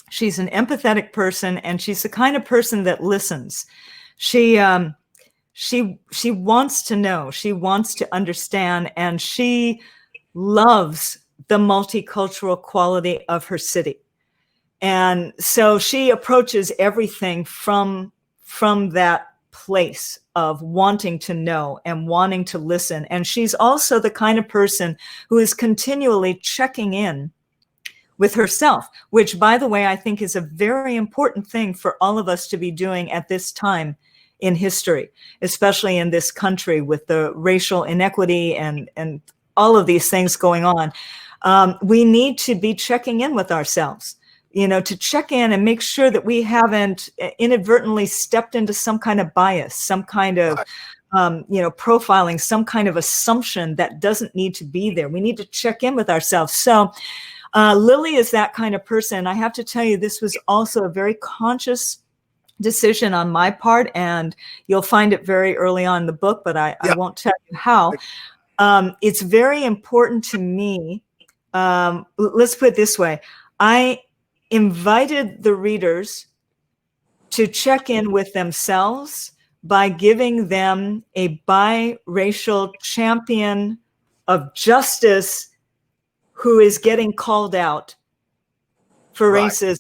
She's an empathetic person, and she's the kind of person that listens. She wants to know, she wants to understand, and she loves the multicultural quality of her city. And so she approaches everything from that place of wanting to know and wanting to listen. And she's also the kind of person who is continually checking in with herself, which, by the way, I think is a very important thing for all of us to be doing at this time in history, especially in this country with the racial inequity and all of these things going on. We need to be checking in with ourselves. to check in and make sure that we haven't inadvertently stepped into some kind of bias, some kind of, profiling, some kind of assumption that doesn't need to be there. We need to check in with ourselves. So Lily is that kind of person. I have to tell you, this was also a very conscious decision on my part, and you'll find it very early on in the book, but I won't tell you how. It's very important to me. Let's put it this way. I invited the readers to check in with themselves by giving them a biracial champion of justice who is getting called out for racism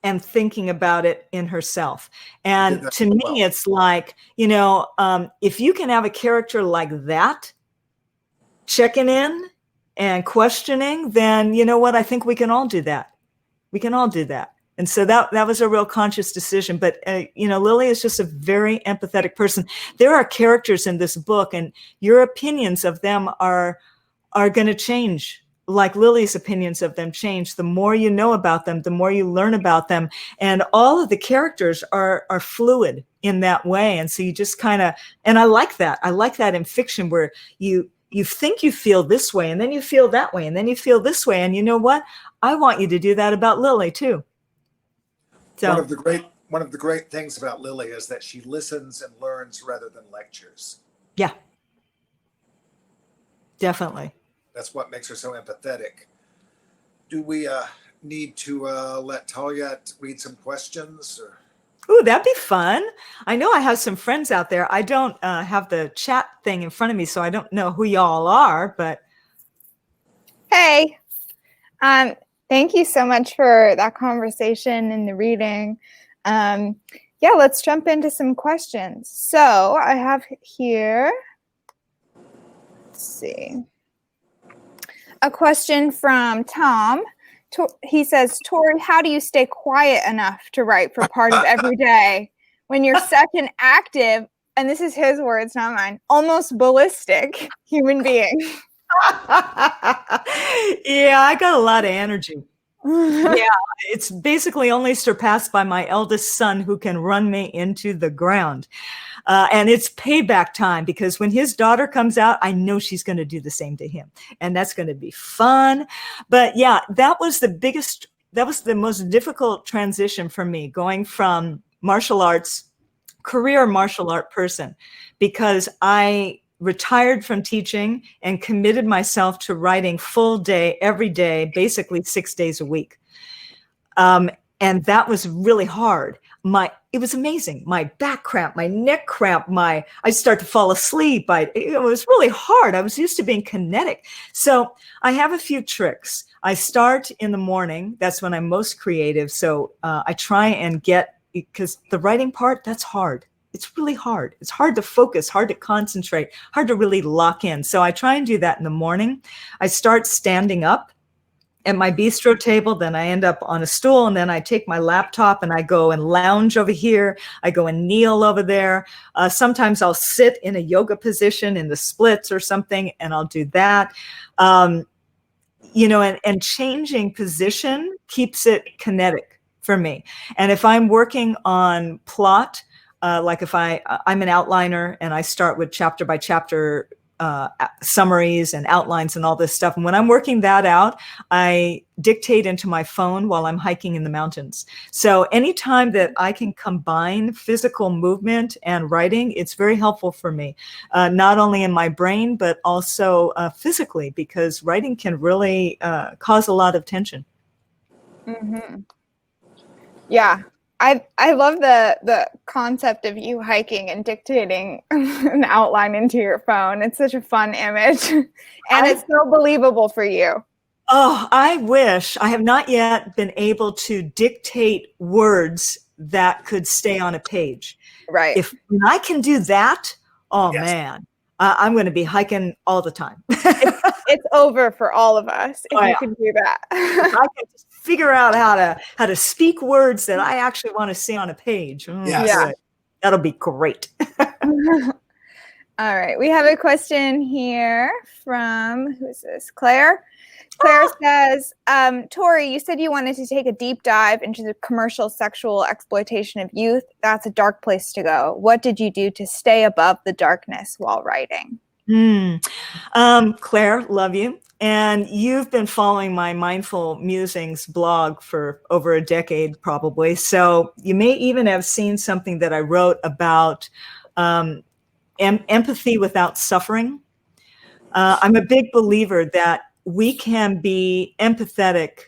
and thinking about it in herself. And to me, it's like, if you can have a character like that, checking in and questioning, then you know what? I think we can all do that. We can all do that. And so that was a real conscious decision. But, Lily is just a very empathetic person. There are characters in this book, and your opinions of them are going to change. Like Lily's opinions of them change. The more you know about them, the more you learn about them. And all of the characters are fluid in that way. And so you just kind of, and I like that. I like that in fiction where you think you feel this way, and then you feel that way, and then you feel this way. And you know what? I want you to do that about Lily too. So one of the great things about Lily is that she listens and learns rather than lectures. Yeah. Definitely. That's what makes her so empathetic. Do we need to let Talia read some questions? Or? Ooh, that'd be fun. I know I have some friends out there. I don't have the chat thing in front of me, so I don't know who y'all are, but. Hey, thank you so much for that conversation and the reading. Let's jump into some questions. So I have here, let's see, a question from Tom. He says, Tori, how do you stay quiet enough to write for part of every day when you're such an active, and this is his words, not mine, almost ballistic human being? Yeah, I got a lot of energy. Yeah, it's basically only surpassed by my eldest son, who can run me into the ground. And it's payback time, because when his daughter comes out, I know she's going to do the same to him. And that's going to be fun. But yeah, that was the most difficult transition for me, going from career martial art person, because I retired from teaching and committed myself to writing full day, every day, basically 6 days a week. And that was really hard. It was amazing. My back cramp, my neck cramp, I'd start to fall asleep. It was really hard. I was used to being kinetic. So I have a few tricks. I start in the morning. That's when I'm most creative. So I try and because the writing part, that's hard. It's really hard. It's hard to focus, hard to concentrate, hard to really lock in. So I try and do that in the morning. I start standing up at my bistro table, then I end up on a stool, and then I take my laptop and I go and lounge over here. I go and kneel over there. Sometimes I'll sit in a yoga position in the splits or something, and I'll do that. And changing position keeps it kinetic for me. And if I'm working on plot, like if I'm an outliner and I start with chapter by chapter summaries and outlines and all this stuff. And when I'm working that out, I dictate into my phone while I'm hiking in the mountains. So anytime that I can combine physical movement and writing, it's very helpful for me, not only in my brain, but also physically, because writing can really cause a lot of tension. Mm-hmm. Yeah. I love the concept of you hiking and dictating an outline into your phone. It's such a fun image, and it's so believable for you. Oh, I wish. I have not yet been able to dictate words that could stay on a page. Right. When I can do that, Yes. Man, I'm going to be hiking all the time. It's over for all of us if you can do that. If I can just figure out how to speak words that I actually want to see on a page. Yes. That'll be great. All right. We have a question here from, who's this? Claire. Claire says, Tori, you said you wanted to take a deep dive into the commercial sexual exploitation of youth. That's a dark place to go. What did you do to stay above the darkness while writing? Claire, love you. And you've been following my Mindful Musings blog for over a decade, probably. So you may even have seen something that I wrote about empathy without suffering. I'm a big believer that we can be empathetic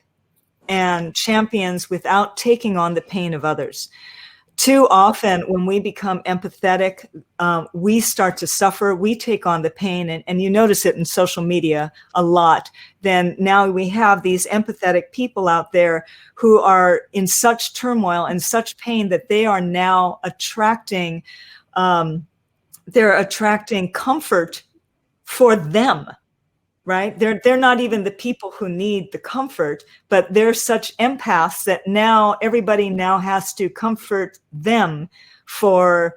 and champions without taking on the pain of others. Too often when we become empathetic, we start to suffer, we take on the pain, and you notice it in social media a lot. Then now we have these empathetic people out there who are in such turmoil and such pain that they are now attracting, comfort for them. Right? They're not even the people who need the comfort, but they're such empaths that now everybody now has to comfort them for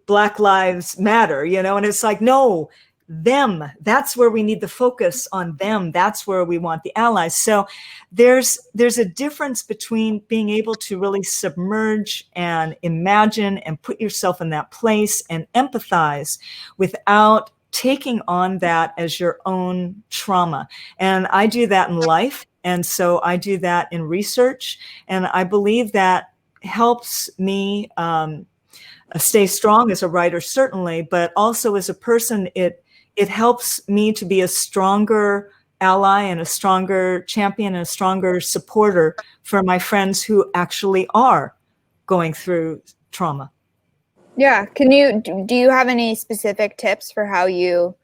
Black Lives Matter, and it's like, no, them, that's where we need the focus on them. That's where we want the allies. So there's a difference between being able to really submerge and imagine and put yourself in that place and empathize without taking on that as your own trauma. And I do that in life. And so I do that in research. And I believe that helps me stay strong as a writer, certainly, but also as a person, it helps me to be a stronger ally and a stronger champion and a stronger supporter for my friends who actually are going through trauma. Yeah. Do you have any specific tips for how you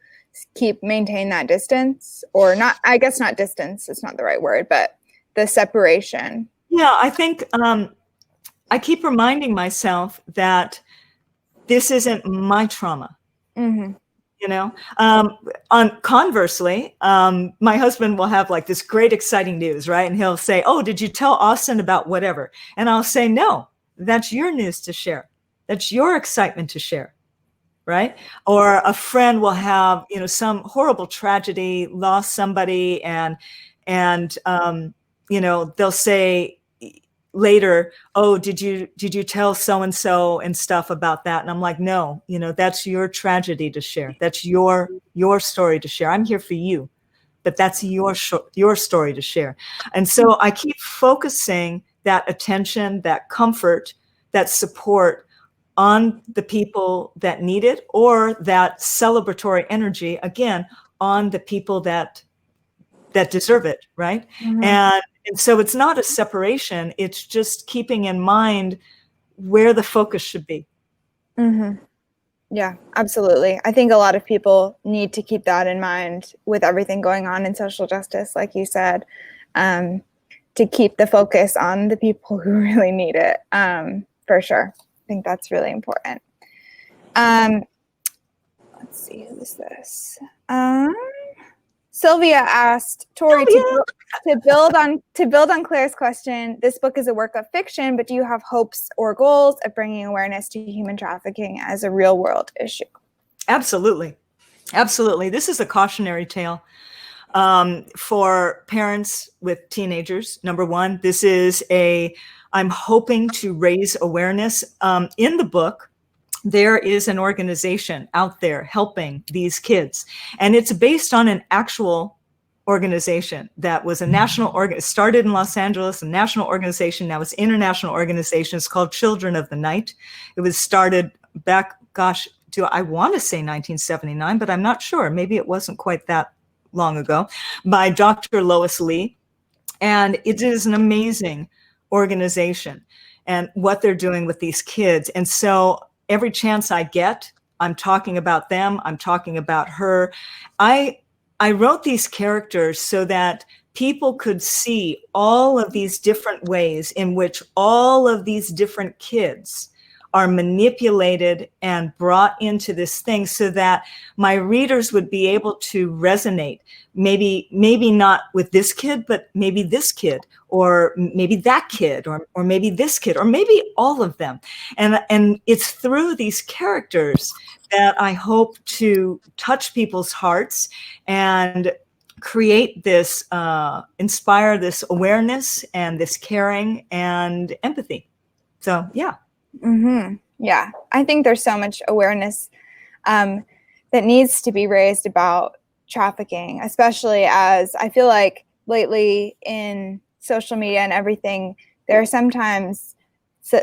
maintain that distance, or not? I guess not distance. It's not the right word, but the separation. Yeah. I think I keep reminding myself that this isn't my trauma. Mm-hmm. Conversely, my husband will have like this great, exciting news, right? And he'll say, "Oh, did you tell Austin about whatever?" And I'll say, "No, that's your news to share. That's your excitement to share," right? Or a friend will have, some horrible tragedy, lost somebody, and they'll say later, "Oh, did you tell so-and-so and stuff about that?" And I'm like, "No, that's your tragedy to share. That's your story to share. I'm here for you, but that's your story to share." And so I keep focusing that attention, that comfort, that support on the people that need it, or that celebratory energy, again, on the people that deserve it, right? Mm-hmm. And so it's not a separation, it's just keeping in mind where the focus should be. Mm-hmm. Yeah, absolutely. I think a lot of people need to keep that in mind with everything going on in social justice, like you said, to keep the focus on the people who really need it, for sure. I think that's really important. Let's see, who is this? Sylvia asked Tori to build on Claire's question. This book is a work of fiction, but do you have hopes or goals of bringing awareness to human trafficking as a real world issue? Absolutely. This is a cautionary tale for parents with teenagers. Number one, this is I'm hoping to raise awareness. In the book, there is an organization out there helping these kids, and it's based on an actual organization that was a national started in Los Angeles, a national organization. Now it's an international organization. It's called Children of the Night. It was started back, I want to say 1979, but I'm not sure. Maybe it wasn't quite that long ago, by Dr. Lois Lee. And it is an amazing organization and what they're doing with these kids. And so every chance I get, I'm talking about them. I'm talking about her. I wrote these characters so that people could see all of these different ways in which all of these different kids are manipulated and brought into this thing so that my readers would be able to resonate. Maybe not with this kid, but maybe this kid, or maybe that kid, or maybe this kid, or maybe all of them. And it's through these characters that I hope to touch people's hearts and create this, inspire this awareness and this caring and empathy. So, yeah. Mm-hmm. Yeah, I think there's so much awareness that needs to be raised about trafficking, especially as I feel like lately in social media and everything, there are sometimes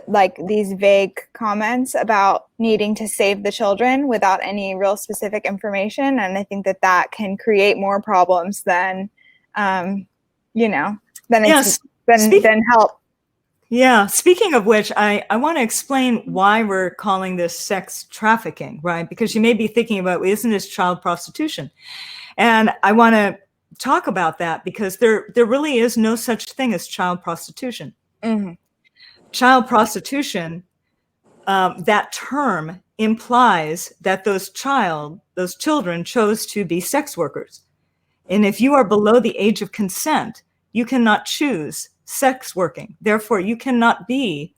like these vague comments about needing to save the children without any real specific information. And I think that can create more problems than, than help. Yeah. Speaking of which, I want to explain why we're calling this sex trafficking, right? Because you may be thinking about, isn't this child prostitution? And I want to talk about that because there really is no such thing as child prostitution. Mm-hmm. Child prostitution, that term implies that those children chose to be sex workers. And if you are below the age of consent, you cannot choose sex working. Therefore, you cannot be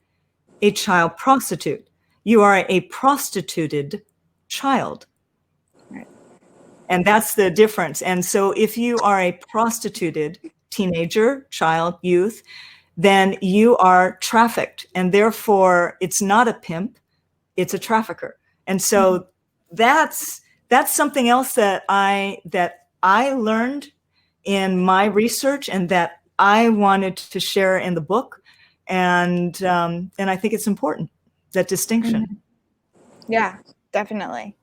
a child prostitute. You are a prostituted child. Right. And that's the difference. And so if you are a prostituted teenager, child, youth, then you are trafficked. And therefore, it's not a pimp, it's a trafficker. And so that's something else that I learned in my research and that I wanted to share in the book. And I think it's important, that distinction. Mm-hmm. Yeah, definitely.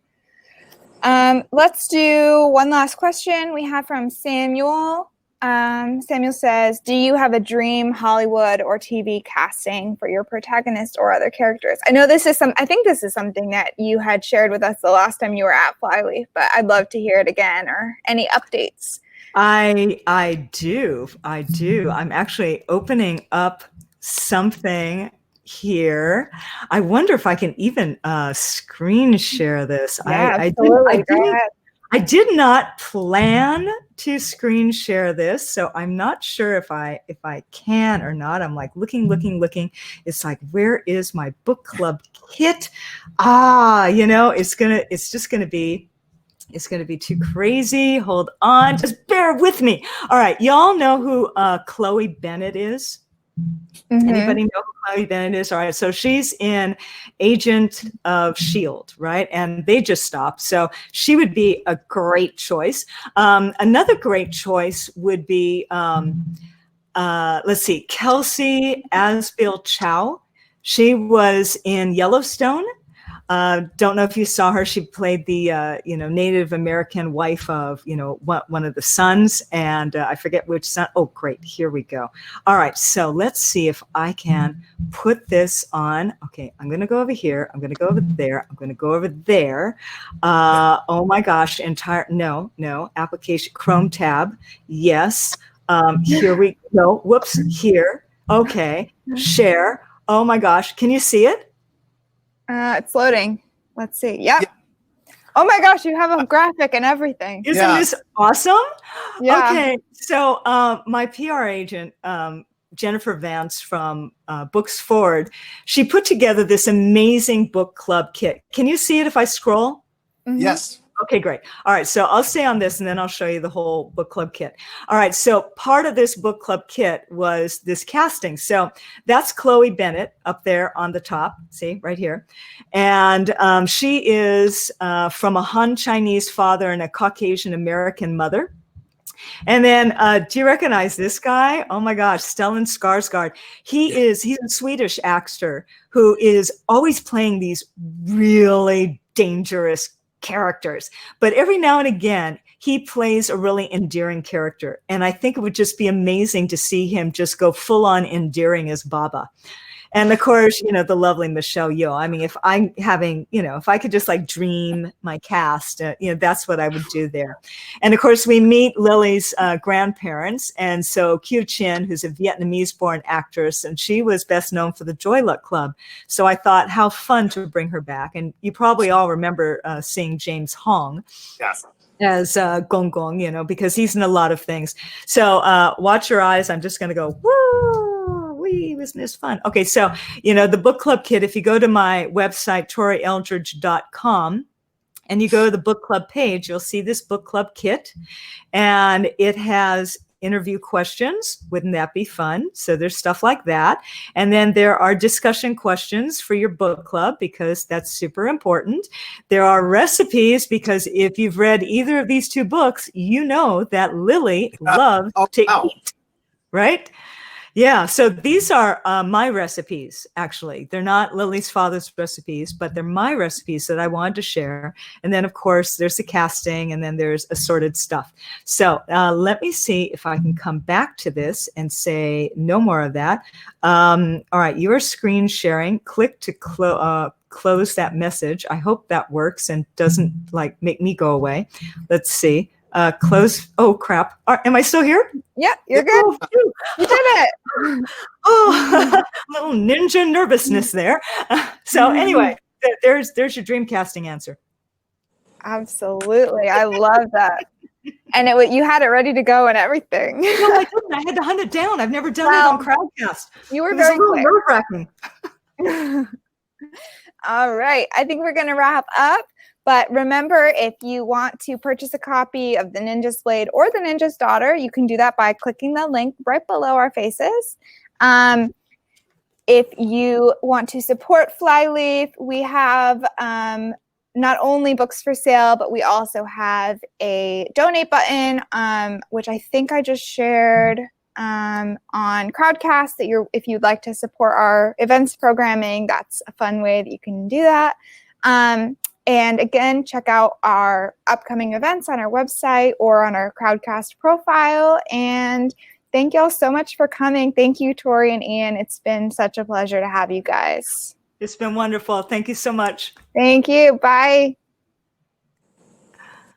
Let's do one last question we have from Samuel. Samuel says, do you have a dream Hollywood or TV casting for your protagonist or other characters? I know I think this is something that you had shared with us the last time you were at Flyleaf, but I'd love to hear it again or any updates. I do. I'm actually opening up something here. I wonder if I can even screen share this. Yeah, absolutely. I did not plan to screen share this, so I'm not sure if I can or not. I'm like looking. It's like, where is my book club kit? It's just gonna be too crazy. Hold on, just bear with me. All right, y'all know who Chloe Bennett is? Mm-hmm. Anybody know who Chloe Bennett is? All right, so she's in Agent of S.H.I.E.L.D., right? And they just stopped. So she would be a great choice. Another great choice would be, let's see, Kelsey Asbiel Chow. She was in Yellowstone. Don't know if you saw her. She played the, Native American wife of, one of the sons. And I forget which son. Oh, great. Here we go. All right. So let's see if I can put this on. Okay. I'm going to go over here. I'm going to go over there. I'm going to go over there. Oh my gosh. No. Application, Chrome tab. Yes. Here we go. Whoops. Here. Okay. Share. Oh my gosh. Can you see it? It's loading. Let's see. Yep. Yeah. Oh my gosh, you have a graphic and everything. Isn't this awesome? Yeah. Okay. So my PR agent, Jennifer Vance from Books Forward, she put together this amazing book club kit. Can you see it if I scroll? Mm-hmm. Yes. Okay, great. All right, so I'll stay on this and then I'll show you the whole book club kit. All right, so part of this book club kit was this casting. So that's Chloe Bennett up there on the top, see, right here. And she is from a Han Chinese father and a Caucasian American mother. And then, do you recognize this guy? Oh my gosh, Stellan Skarsgård. He's a Swedish actor who is always playing these really dangerous characters, but every now and again he plays a really endearing character, and I think it would just be amazing to see him just go full on endearing as Baba. And of course, the lovely Michelle Yeoh. I mean, if I'm having, if I could just like dream my cast, that's what I would do there. And of course, we meet Lily's grandparents. And so Kyu Chin, who's a Vietnamese-born actress, and she was best known for the Joy Luck Club. So I thought how fun to bring her back. And you probably all remember seeing James Hong. Yes. As Gong Gong, because he's in a lot of things. So watch your eyes. I'm just going to go, woo, wee, isn't this fun? Okay, so, the book club kit, if you go to my website, torieldridge.com, and you go to the book club page, you'll see this book club kit, and it has interview questions. Wouldn't that be fun? So there's stuff like that. And then there are discussion questions for your book club, because that's super important. There are recipes, because if you've read either of these two books, you know that Lily loves to eat, right? Yeah, so these are my recipes, actually. They're not Lily's father's recipes, but they're my recipes that I wanted to share. And then, of course, there's the casting, and then there's assorted stuff. So let me see if I can come back to this and say no more of that. All right, you're screen sharing. Click to close that message. I hope that works and doesn't make me go away. Let's see. Close. Oh, crap. Am I still here? Yeah, you're good. Oh, you did it. Oh, little ninja nervousness there. So anyway, there's your dream casting answer. Absolutely. I love that. And you had it ready to go and everything. No, I didn't. I had to hunt it down. I've never done it on Crowdcast. You were very quick. Nerve-wracking. All right. I think we're going to wrap up. But remember, if you want to purchase a copy of The Ninja's Blade or The Ninja's Daughter, you can do that by clicking the link right below our faces. If you want to support Flyleaf, we have not only books for sale, but we also have a donate button, which I think I just shared on Crowdcast, that if you'd like to support our events programming, that's a fun way that you can do that. And again, check out our upcoming events on our website or on our Crowdcast profile. And thank y'all so much for coming. Thank you, Tori and Ian. It's been such a pleasure to have you guys. It's been wonderful. Thank you so much. Thank you. Bye.